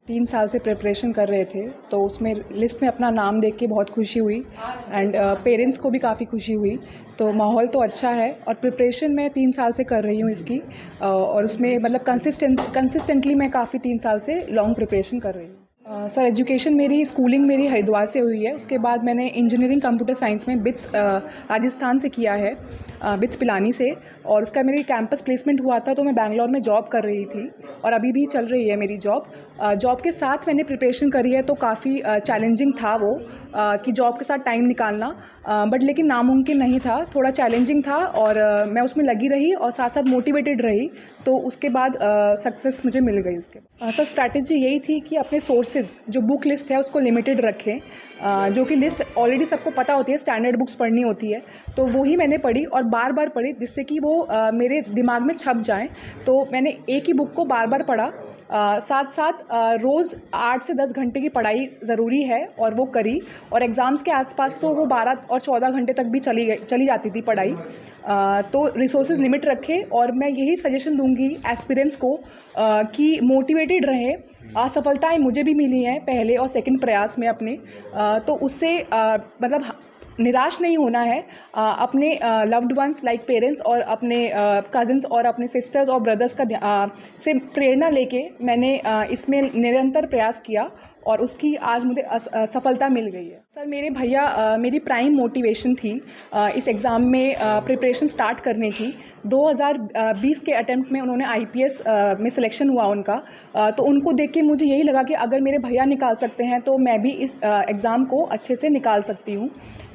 3 साल से प्रिपरेशन कर रहे थे, तो उसमें लिस्ट में अपना नाम देख के बहुत खुशी हुई एंड पेरेंट्स को भी काफ़ी खुशी हुई। तो माहौल तो अच्छा है और प्रिपरेशन मैं 3 साल से कर रही हूँ इसकी, और उसमें मतलब कंसिस्टेंटली मैं काफ़ी 3 साल से लॉन्ग प्रिपरेशन कर रही हूँ। सर एजुकेशन स्कूलिंग मेरी हरिद्वार से हुई है। उसके बाद मैंने इंजीनियरिंग कंप्यूटर साइंस में बिट्स राजस्थान से किया है, बिट्स पिलानी से, और उसका मेरी कैंपस प्लेसमेंट हुआ था, तो मैं बैंगलोर में जॉब कर रही थी और अभी भी चल रही है मेरी जॉब। जॉब के साथ मैंने प्रिपरेशन करी है, तो काफ़ी चैलेंजिंग था वो, कि जॉब के साथ टाइम निकालना, बट लेकिन नामुमकिन नहीं था, थोड़ा चैलेंजिंग था और मैं उसमें लगी रही और साथ साथ मोटिवेटेड रही, तो उसके बाद सक्सेस मुझे मिल गई। उसके बाद सर स्ट्रैटेजी यही थी कि अपने सोर्सेज, जो बुक लिस्ट है उसको लिमिटेड रखें, जो कि लिस्ट ऑलरेडी सबको पता होती है, स्टैंडर्ड बुक्स पढ़नी होती है, तो वही मैंने पढ़ी और बार बार पढ़ी, जिससे कि वो मेरे दिमाग में छप जाएं। तो मैंने एक ही बुक को बार बार पढ़ा, साथ साथ रोज़ 8 से 10 घंटे की पढ़ाई ज़रूरी है और वो करी, और एग्ज़ाम्स के आसपास तो वो 12 और 14 घंटे तक भी चली जाती थी पढ़ाई। तो रिसोर्सेज लिमिट रखें, और मैं यही सजेशन दूंगी एस्पिरेंट्स को कि मोटिवेटेड रहें। असफलताएं मुझे भी मिली हैं पहले और सेकंड प्रयास में अपने, तो उससे मतलब निराश नहीं होना है। अपने लव्ड वंस लाइक पेरेंट्स और अपने कज़न्स और अपने सिस्टर्स और ब्रदर्स का से प्रेरणा लेके मैंने इसमें निरंतर प्रयास किया और उसकी आज मुझे सफलता मिल गई है। सर मेरे भैया मेरी प्राइम मोटिवेशन थी इस एग्ज़ाम में प्रिपरेशन स्टार्ट करने की। 2020 के अटेम्प्ट में उन्होंने IPS में सिलेक्शन हुआ उनका, तो उनको देख के मुझे यही लगा कि अगर मेरे भैया निकाल सकते हैं तो मैं भी इस एग्ज़ाम को अच्छे से निकाल सकती हूँ।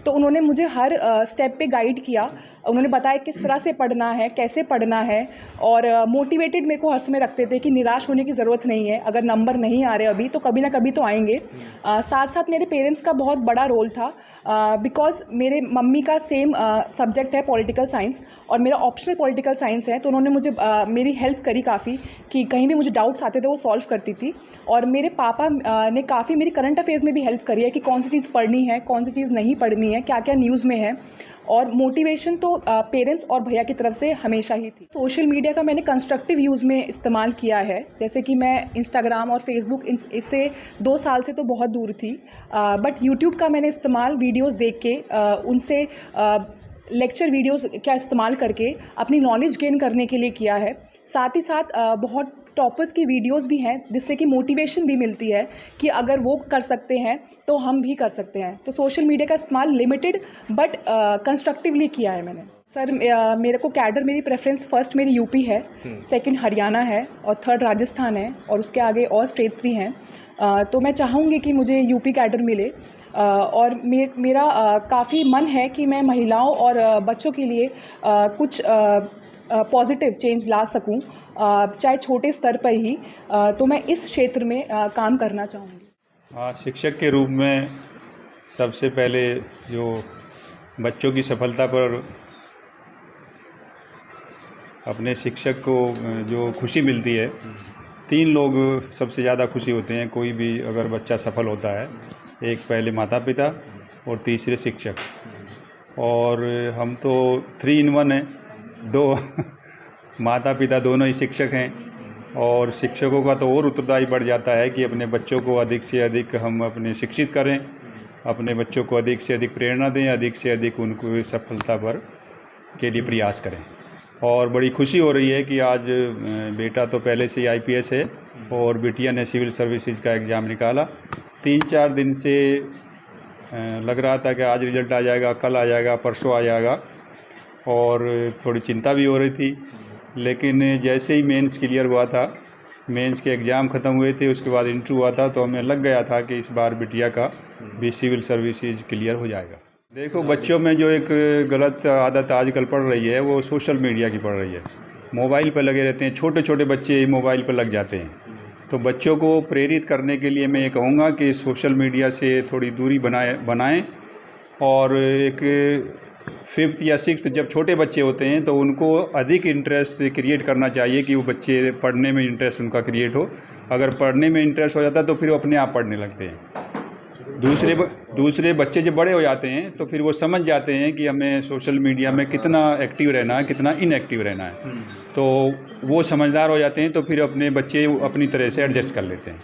तो उन्होंने मुझे हर स्टेप पे गाइड किया, उन्होंने बताया किस तरह से पढ़ना है, कैसे पढ़ना है, और मोटिवेटेड मेरे को हर समय रखते थे कि निराश होने की ज़रूरत नहीं है, अगर नंबर नहीं आ रहे अभी तो कभी ना कभी तो आएंगे। साथ साथ मेरे पेरेंट्स का बहुत बड़ा रोल था, बिकॉज़ मेरे मम्मी का सेम सब्जेक्ट है पॉलिटिकल साइंस और मेरा ऑप्शनल पॉलिटिकल साइंस है, तो उन्होंने मुझे मेरी हेल्प करी काफ़ी, कि कहीं भी मुझे डाउट्स आते थे वो सॉल्व करती थी। और मेरे पापा ने काफ़ी मेरी करंट अफेयर्स में भी हेल्प करी है कि कौन सी चीज़ पढ़नी है, कौन सी चीज़ नहीं पढ़नी है, क्या क्या न्यूज़ में है। और मोटिवेशन तो पेरेंट्स और भैया की तरफ से हमेशा ही थी। सोशल मीडिया का मैंने कंस्ट्रक्टिव यूज़ में इस्तेमाल किया है, जैसे कि मैं इंस्टाग्राम और फेसबुक इससे 2 साल से तो बहुत दूर थी, बट यूट्यूब का मैंने इस्तेमाल वीडियोज़ देख के उनसे लेक्चर वीडियोस का इस्तेमाल करके अपनी नॉलेज गेन करने के लिए किया है। साथ ही साथ बहुत टॉपर्स की वीडियोस भी हैं, जिससे कि मोटिवेशन भी मिलती है कि अगर वो कर सकते हैं तो हम भी कर सकते हैं। तो सोशल मीडिया का इस्तेमाल लिमिटेड बट कंस्ट्रक्टिवली किया है मैंने। सर मेरे को कैडर, मेरी प्रेफरेंस फर्स्ट मेरी यूपी है, सेकंड हरियाणा है और थर्ड राजस्थान है, और उसके आगे और स्टेट्स भी हैं। तो मैं चाहूँगी कि मुझे यूपी कैडर मिले, और मेरा काफ़ी मन है कि मैं महिलाओं और बच्चों के लिए कुछ पॉजिटिव चेंज ला सकूं, चाहे छोटे स्तर पर ही। तो मैं इस क्षेत्र में काम करना चाहूँगी। शिक्षक के रूप में सबसे पहले जो बच्चों की सफलता पर अपने शिक्षक को जो खुशी मिलती है, 3 लोग सबसे ज़्यादा खुशी होते हैं कोई भी अगर बच्चा सफल होता है। एक पहले माता पिता और तीसरे शिक्षक, और हम तो 3 in 1 हैं। 2 माता पिता दोनों ही शिक्षक हैं, और शिक्षकों का तो और उत्तरदायी बढ़ जाता है कि अपने बच्चों को अधिक से अधिक हम अपने शिक्षित करें, अपने बच्चों को अधिक से अधिक प्रेरणा दें, अधिक से अधिक उनको सफलता पर के लिए प्रयास करें। और बड़ी खुशी हो रही है कि आज बेटा तो पहले से ही IPS है और बिटिया ने सिविल सर्विसेज का एग्ज़ाम निकाला। 3-4 दिन से लग रहा था कि आज रिज़ल्ट आ जाएगा, कल आ जाएगा, परसों आ जाएगा, और थोड़ी चिंता भी हो रही थी। लेकिन जैसे ही मेंस क्लियर हुआ था, मेंस के एग्ज़ाम ख़त्म हुए थे, उसके बाद इंटरव्यू हुआ था, तो हमें लग गया था कि इस बार बिटिया का भी सिविल सर्विसेज क्लियर हो जाएगा। देखो, बच्चों में जो एक गलत आदत आजकल पड़ रही है वो सोशल मीडिया की पड़ रही है। मोबाइल पर लगे रहते हैं, छोटे छोटे बच्चे मोबाइल पर लग जाते हैं। तो बच्चों को प्रेरित करने के लिए मैं ये कहूँगा कि सोशल मीडिया से थोड़ी दूरी बनाएं, और एक 5th या 6th जब छोटे बच्चे होते हैं तो उनको अधिक इंटरेस्ट क्रिएट करना चाहिए कि वो बच्चे पढ़ने में इंटरेस्ट उनका क्रिएट हो। अगर पढ़ने में इंटरेस्ट हो जाता है तो फिर वो अपने आप पढ़ने लगते हैं। दूसरे बच्चे जब बड़े हो जाते हैं तो फिर वो समझ जाते हैं कि हमें सोशल मीडिया में कितना एक्टिव रहना है, कितना इनएक्टिव रहना है। तो वो समझदार हो जाते हैं, तो फिर अपने बच्चे अपनी तरह से एडजस्ट कर लेते हैं।